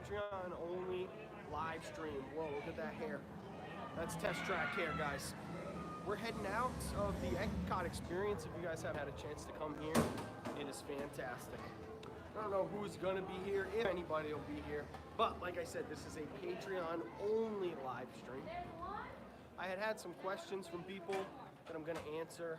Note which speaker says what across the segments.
Speaker 1: Patreon only live stream. Whoa, look at that hair. That's Test Track hair, guys. We're heading out of the Epcot experience. If you guys haven't had a chance to come here, it is fantastic. I don't know who's gonna be here, if anybody will be here. But like I said, this is a Patreon only live stream. I had some questions from people that I'm gonna answer.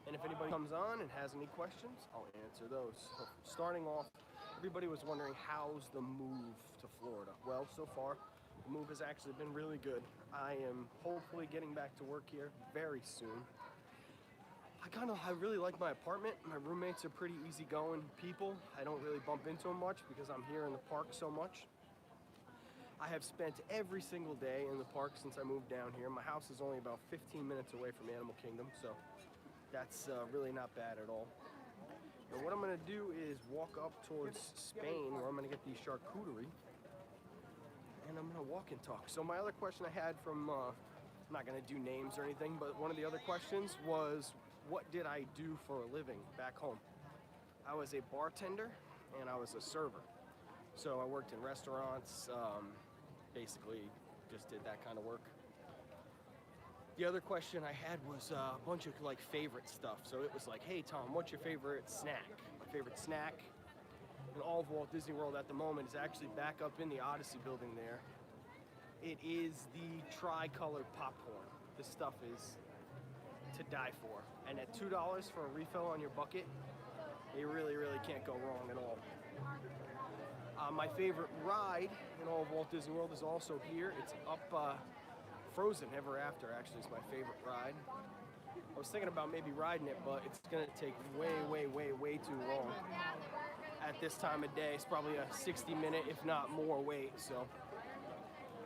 Speaker 1: And if anybody comes on and has any questions, I'll answer those. So starting off, everybody was wondering how's the move to Florida? Well, so far, the move has actually been really good. I am hopefully getting back to work here very soon. I really like my apartment. My roommates are pretty easygoing people. I don't really bump into them much because I'm here in the park so much. I have spent every single day in the park since I moved down here. My house is only about 15 minutes away from Animal Kingdom, so that's really not bad at all. And what I'm gonna do is walk up towards Spain, where I'm gonna get the charcuterie, and I'm gonna walk and talk. So my other question I had from, I'm not gonna do names or anything, but one of the other questions was, what did I do for a living back home? I was a bartender and I was a server. So I worked in restaurants, basically just did that kind of work. The other question I had was a bunch of like favorite stuff. So it was like, hey Tom, what's your favorite snack? My favorite snack in all of Walt Disney World at the moment is actually back up in the Odyssey building there. It is the tri-colored popcorn. This stuff is to die for. And at $2 for a refill on your bucket, you really, really can't go wrong at all. My favorite ride in all of Walt Disney World is also here. It's up Frozen Ever After, actually, is my favorite ride. I was thinking about maybe riding it, but it's gonna take way too long. At this time of day, it's probably a 60-minute, if not more, wait, so.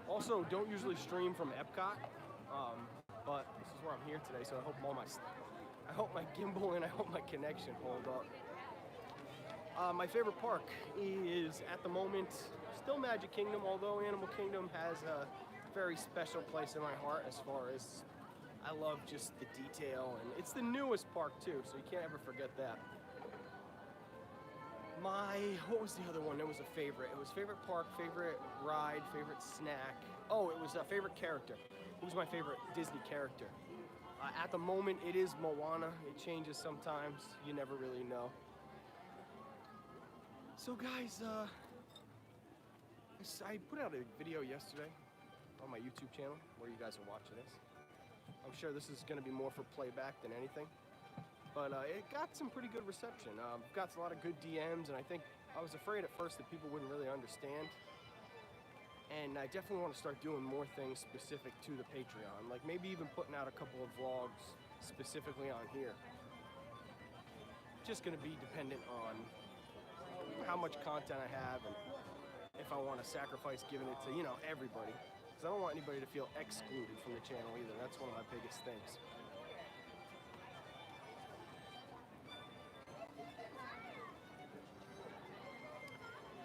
Speaker 1: Also, don't usually stream from Epcot, but this is where I'm here today, so I hope my gimbal and I hope my connection hold up. My favorite park is, at the moment, still Magic Kingdom, although Animal Kingdom has a very special place in my heart as far as I love just the detail, and it's the newest park too, so you can't ever forget that. What was the other one? It was a favorite. It was favorite park, favorite ride, favorite snack. Oh, it was a favorite character. Who's my favorite Disney character? At the moment, it is Moana. It changes sometimes. You never really know. So guys, I put out a video yesterday on my YouTube channel where you guys are watching this. I'm sure this is going to be more for playback than anything. But it got some pretty good reception. Got a lot of good DMs, and I was afraid at first that people wouldn't really understand. And I definitely want to start doing more things specific to the Patreon, like maybe even putting out a couple of vlogs specifically on here. Just going to be dependent on how much content I have and if I want to sacrifice giving it to, everybody. Because I don't want anybody to feel excluded from the channel either. That's one of my biggest things.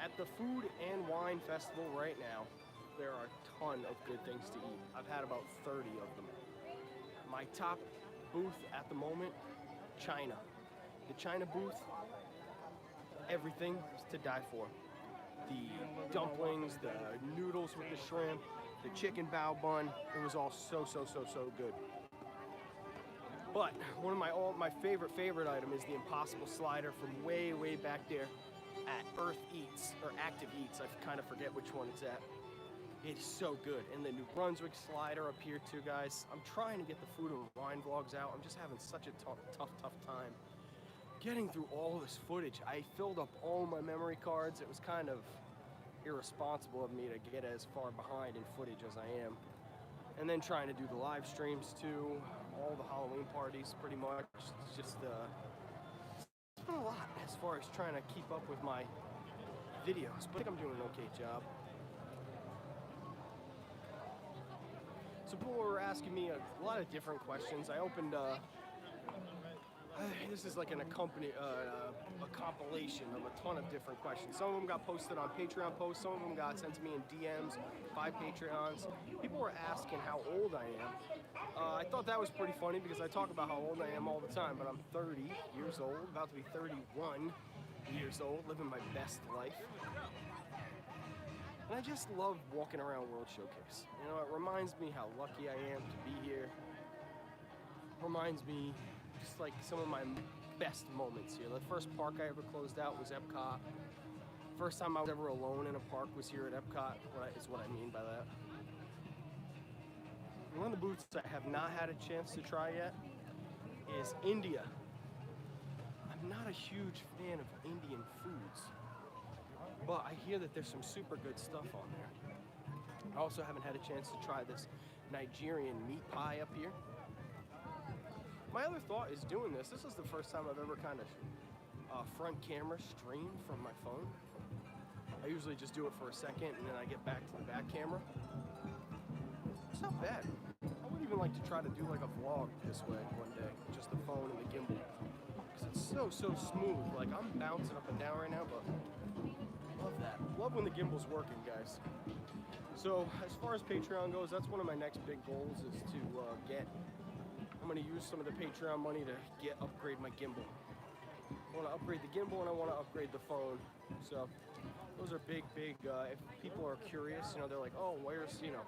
Speaker 1: At the Food and Wine Festival right now, there are a ton of good things to eat. I've had about 30 of them. My top booth at the moment, China. The China booth, everything is to die for. The dumplings, the noodles with the shrimp, the chicken bao bun, it was all so good. But one of my favorite item is the Impossible Slider from way back there at Earth Eats, or Active Eats, I kind of forget which one it's at. It's so good. And the New Brunswick slider up here too, guys. I'm trying to get the food and wine vlogs out. I'm just having such a tough time getting through all this footage. I filled up all my memory cards. It was kind of irresponsible of me to get as far behind in footage as I am. And then trying to do the live streams too, all the Halloween parties pretty much. It's just it's been a lot as far as trying to keep up with my videos, but I think I'm doing an okay job. So people were asking me a lot of different questions. I opened this is like a compilation of a ton of different questions. Some of them got posted on Patreon posts, some of them got sent to me in DMs by Patreons. People were asking how old I am. I thought that was pretty funny because I talk about how old I am all the time, but I'm 30 years old, about to be 31 years old, living my best life. I just love walking around World Showcase. You know, it reminds me how lucky I am to be here. Reminds me just like some of my best moments here. The first park I ever closed out was Epcot. First time I was ever alone in a park was here at Epcot, is what I mean by that. One of the booths I have not had a chance to try yet is India. I'm not a huge fan of Indian foods, but I hear that there's some super good stuff on there. I also haven't had a chance to try this Nigerian meat pie up here. My other thought is doing this. This is the first time I've ever kind of front camera stream from my phone. I usually just do it for a second and then I get back to the back camera. It's not bad. I would even like to try to do like a vlog this way one day, just the phone and the gimbal. Because it's so smooth. Like I'm bouncing up and down right now, but love that. Love when the gimbal's working, guys. So as far as Patreon goes, that's one of my next big goals is to I'm going to use some of the Patreon money to upgrade my gimbal. I want to upgrade the gimbal and I want to upgrade the phone. So those are big, if people are curious, you know, they're like, oh, where's, you know,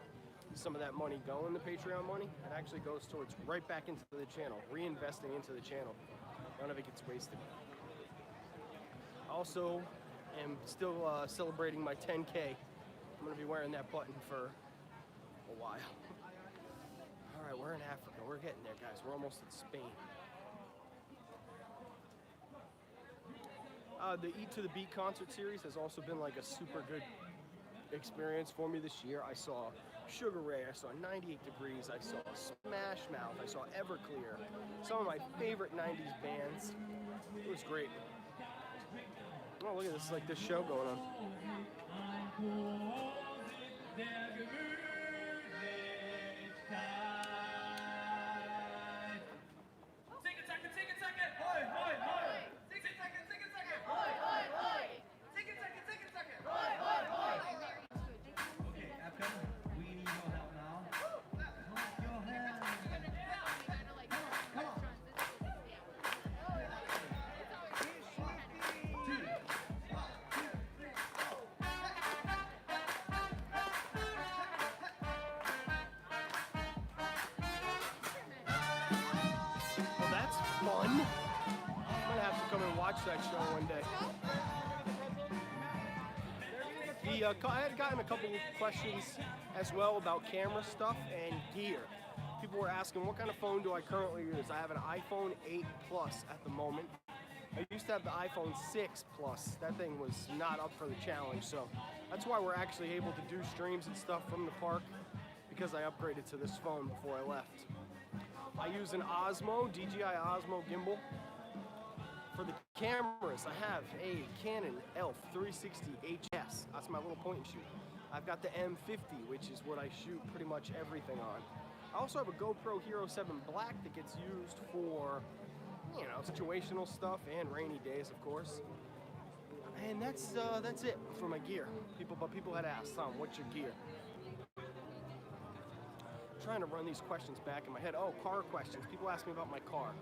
Speaker 1: some of that money going, the Patreon money? It actually goes towards right back into the channel, reinvesting into the channel. None of it gets wasted. I also am still celebrating my 10K. I'm going to be wearing that button for a while. All right, we're in Africa. We're getting there, guys. We're almost in Spain. The Eat to the Beat concert series has also been like a super good experience for me this year. I saw Sugar Ray, I saw 98 Degrees, I saw Smash Mouth, I saw Everclear, some of my favorite 90s bands. It was great. Oh, look at this, like this show going on. Fun. I'm gonna have to come and watch that show one day. I had gotten a couple questions as well about camera stuff and gear. People were asking, what kind of phone do I currently use? I have an iPhone 8 Plus at the moment. I used to have the iPhone 6 Plus. That thing was not up for the challenge, so that's why we're actually able to do streams and stuff from the park, because I upgraded to this phone before I left. I use an Osmo, DJI Osmo gimbal. For the cameras, I have a Canon ELPH 360 HS. That's my little point and shoot. I've got the M50, which is what I shoot pretty much everything on. I also have a GoPro Hero 7 Black that gets used for, you know, situational stuff and rainy days, of course. And that's it for my gear. People had asked, Tom, what's your gear? Trying to run these questions back in my head. Oh, car questions. People ask me about my car.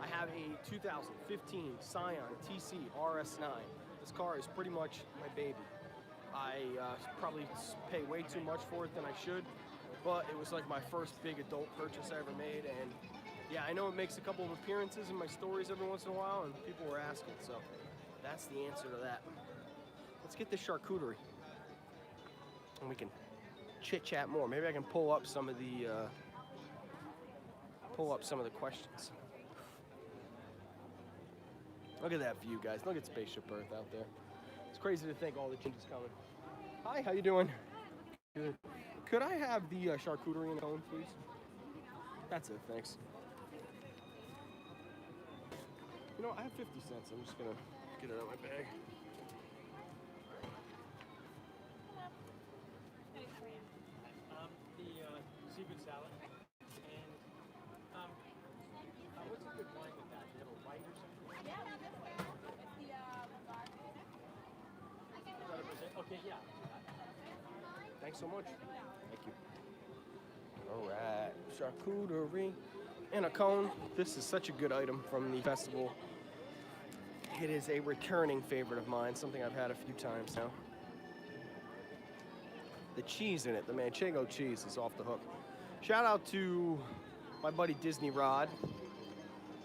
Speaker 1: I have a 2015 Scion TC RS9. This car is pretty much my baby. I probably pay way too much for it than I should, but it was like my first big adult purchase I ever made, and yeah, I know it makes a couple of appearances in my stories every once in a while, and people were asking, so that's the answer to that. Let's get the charcuterie, and we can chit-chat more. Maybe I can pull up some of the questions. Look at that view, guys. Look at Spaceship Earth out there. It's crazy to think all the changes coming. Hi, how you doing? Good. Could I have the charcuterie and cone, please? That's it, thanks. You know, I have 50 cents. I'm just gonna get it out of my bag.
Speaker 2: The seafood salad. And what's a good wine with that? Do you have a white or something?
Speaker 3: Yeah, this way. It's the
Speaker 2: Okay, yeah.
Speaker 1: Thanks so much. Thank you. All right, charcuterie and a cone. This is such a good item from the festival. It is a returning favorite of mine, something I've had a few times now. the cheese in it, the Manchego cheese, is off the hook. Shout out to my buddy Disney Rod.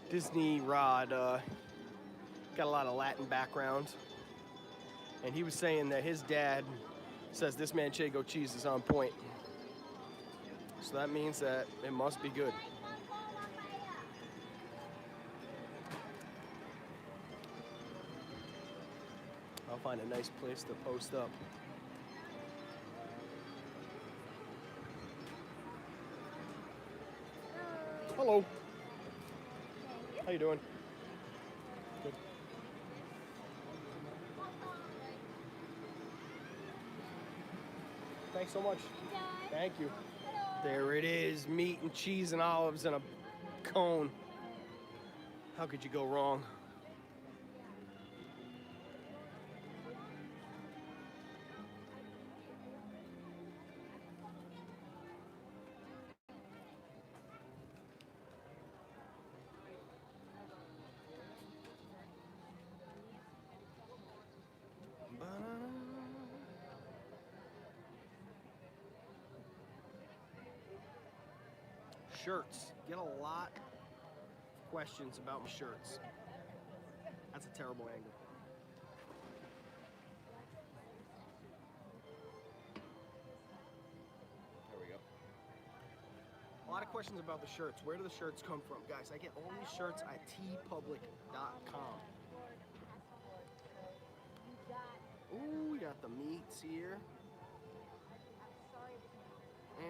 Speaker 1: Disney Rod got a lot of Latin background, and he was saying that his dad says this Manchego cheese is on point. So that means that it must be good. I'll find a nice place to post up. Hello. How you doing? Good. Thanks so much. Thank you. There it is, meat and cheese and olives in a cone. How could you go wrong? Shirts. Get a lot of questions about my shirts. That's a terrible angle. There we go. A lot of questions about the shirts. Where do the shirts come from? Guys, I get all these shirts at tpublic.com. Ooh, we got the meats here.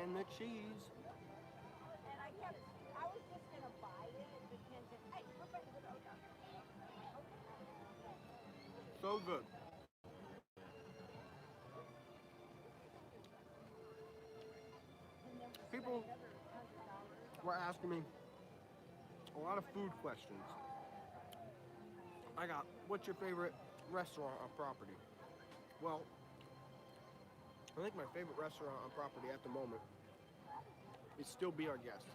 Speaker 1: And the cheese.
Speaker 3: I was just gonna buy it because hey, we're ready to go.
Speaker 1: So good. People were asking me a lot of food questions. I got, what's your favorite restaurant on property? Well, I think my favorite restaurant on property at the moment is still Be Our Guest.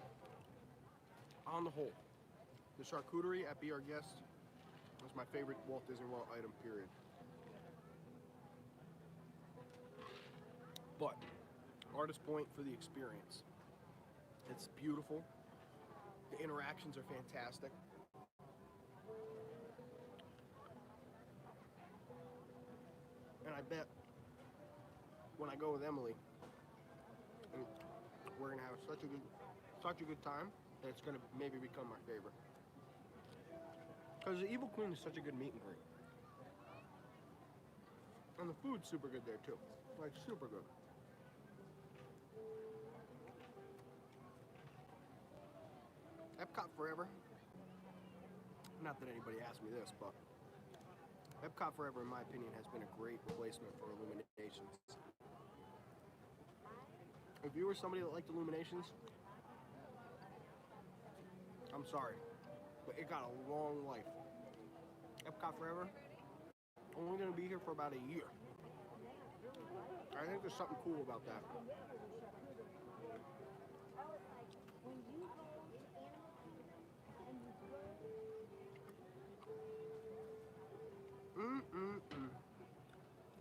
Speaker 1: On the whole, the charcuterie at Be Our Guest was my favorite Walt Disney World item, period. But Artist Point for the experience. It's beautiful. The interactions are fantastic. And I bet when I go with Emily, we're gonna have such a good time that it's gonna maybe become my favorite. Because the Evil Queen is such a good meet and greet. And the food's super good there too. Like, super good. Epcot Forever. Not that anybody asked me this, but Epcot Forever, in my opinion, has been a great replacement for Illuminations. If you were somebody that liked Illuminations, I'm sorry, but it got a long life. Epcot Forever, only gonna be here for about a year. I think there's something cool about that.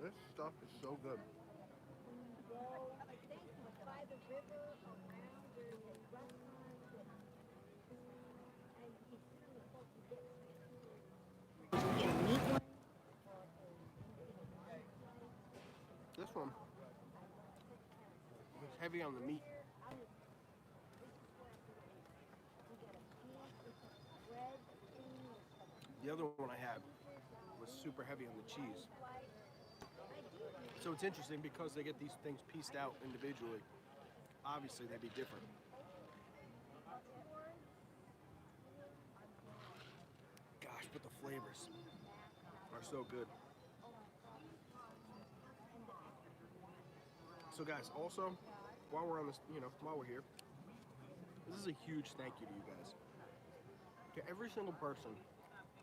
Speaker 1: This stuff is so good. This one is heavy on the meat. The other one I had was super heavy on the cheese. So it's interesting because they get these things pieced out individually. Obviously, they'd be different. Gosh, but the flavors are so good. So guys, also, while we're on this, while we're here, this is a huge thank you to you guys. To every single person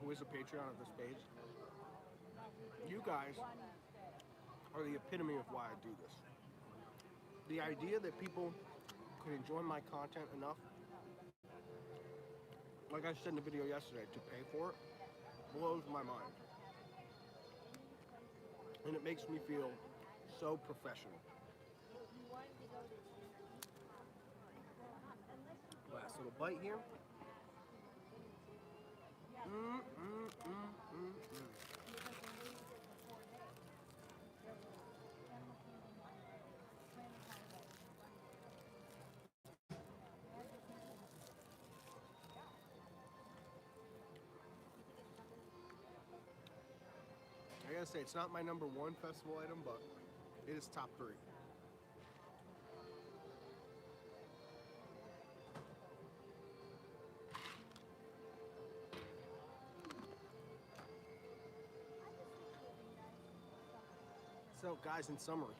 Speaker 1: who is a Patreon at this page, you guys are the epitome of why I do this. The idea that people could enjoy my content enough, like I said in the video yesterday, to pay for it, blows my mind. And it makes me feel so professional. Last little bite here. I gotta say, it's not my number one festival item, but it is top 3. So, guys, in summary,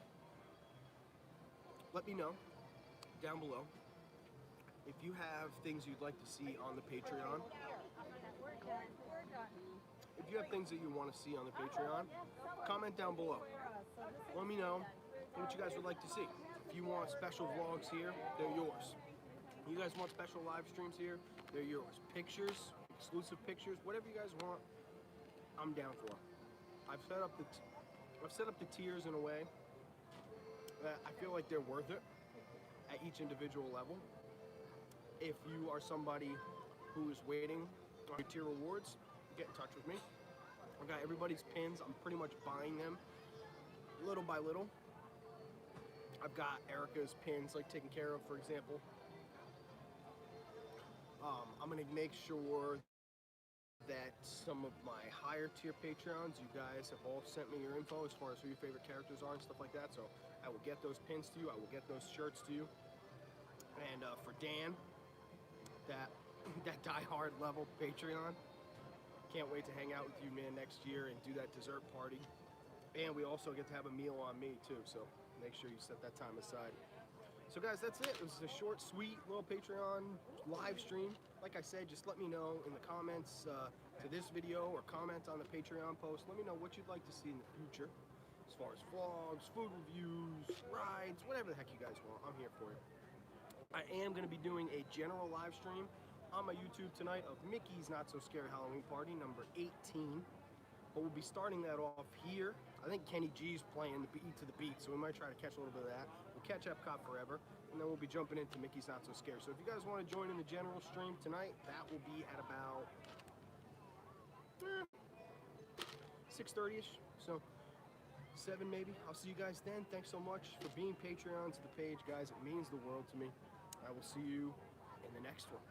Speaker 1: let me know down below if you have things you'd like to see on the Patreon. If you have things that you want to see on the Patreon, comment down below. Let me know what you guys would like to see. If you want special vlogs here, they're yours. You guys want special live streams here, they're yours. Pictures, exclusive pictures, whatever you guys want, I'm down for. I've set up the tiers in a way that I feel like they're worth it at each individual level. If you are somebody who is waiting on your tier rewards, get in touch with me. I've got everybody's pins. I'm pretty much buying them little by little. I've got Erica's pins like taken care of, for example. I'm gonna make sure that some of my higher tier Patreons, you guys have all sent me your info as far as who your favorite characters are and stuff like that. So I will get those pins to you. I will get those shirts to you. And for Dan, that die-hard level Patreon, can't wait to hang out with you, man, next year and do that dessert party. And we also get to have a meal on me too, so make sure you set that time aside. So guys, that's it. It was a short, sweet little Patreon live stream. Like I said, just let me know in the comments to this video or comment on the Patreon post. Let me know what you'd like to see in the future as far as vlogs, food reviews, rides, whatever the heck you guys want. I'm here for you. I am going to be doing a general live stream on my YouTube tonight of Mickey's Not So Scary Halloween Party number 18. But we'll be starting that off here. I think Kenny G's playing the beat to the beat, so we might try to catch a little bit of that. We'll catch Epcot Forever, and then we'll be jumping into Mickey's Not So Scary. So if you guys want to join in the general stream tonight, that will be at about 6:30ish. So 7 maybe. I'll see you guys then. Thanks so much for being Patreons of the page, guys. It means the world to me. I will see you in the next one.